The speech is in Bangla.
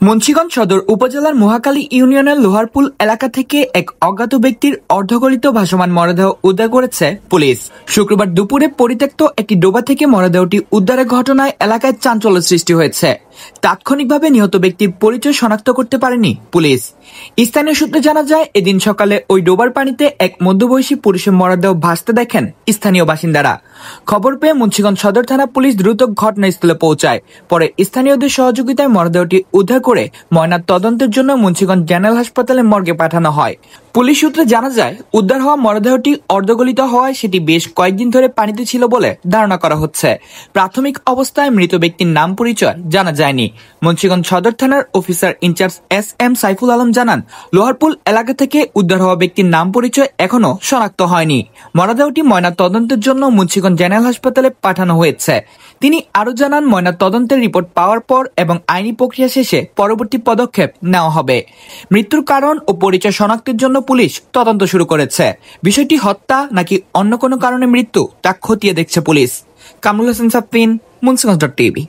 মুন্সিগঞ্জ সদর উপজেলার মহাখালী ইউনিয়নের লোহারপুল এলাকা থেকে এক অজ্ঞাত ব্যক্তির অর্ধগলিত ভাসমান মরদেহ উদ্ধার করেছে পুলিশ। শুক্রবার দুপুরে পরিত্যক্ত একটি ডোবা থেকে মরদেহটি উদ্ধারের ঘটনায় এলাকায় চাঞ্চল্য সৃষ্টি হয়েছে। তাৎক্ষণিকভাবে নিহত ব্যক্তির পরিচয় শনাক্ত করতে পারেনি পুলিশ। স্থানীয় সূত্রে জানা যায়, এদিন সকালে ওই ডোবার পানিতে এক মধ্যবয়সী পুরুষের মরদেহ ভাসতে দেখেন স্থানীয় বাসিন্দারা। খবর পেয়ে মুন্সিগঞ্জ সদর থানা পুলিশ দ্রুত ঘটনাস্থলে পৌঁছায়। পরে স্থানীয়দের সহযোগিতায় মরদেহটি উদ্ধার করে ময়না তদন্তের জন্য মুন্সিগঞ্জ জেনারেল হাসপাতালে মর্গে পাঠানো হয়। পুলিশ সূত্রে জানা যায়, উদ্ধার হওয়া মরদেহটি অর্ধগলিত হওয়ায় সেটি বেশ কয়েকদিন ধরে পানিতে ছিল বলে ধারণা করা হচ্ছে। প্রাথমিক অবস্থায় মৃত ব্যক্তির নাম পরিচয় জানা যায়নি। মুন্সিগঞ্জ সদর থানার officer in charge S M. Saiful Alam জানান, লোহারপুল এলাকা থেকে উদ্ধার হওয়া ব্যক্তির নাম পরিচয় এখনো শনাক্ত হয়নি। মরদেহটি ময়না তদন্তের জন্য মুন্সিগঞ্জ জেনারেল হাসপাতালে পাঠানো হয়েছে। তিনি আরো জানান, ময়না তদন্তের রিপোর্ট পাওয়ার পর এবং আইনি প্রক্রিয়া শেষে পরবর্তী পদক্ষেপ নেওয়া হবে। মৃত্যুর কারণ ও পরিচয় শনাক্তের জন্য পুলিশ তদন্ত শুরু করেছে। বিষয়টি হত্যা নাকি অন্য কোনো কারণে মৃত্যু তা খতিয়ে দেখছে পুলিশ। কামরুল হাসান সাফিন, মুন্সিগঞ্জ.টিভি।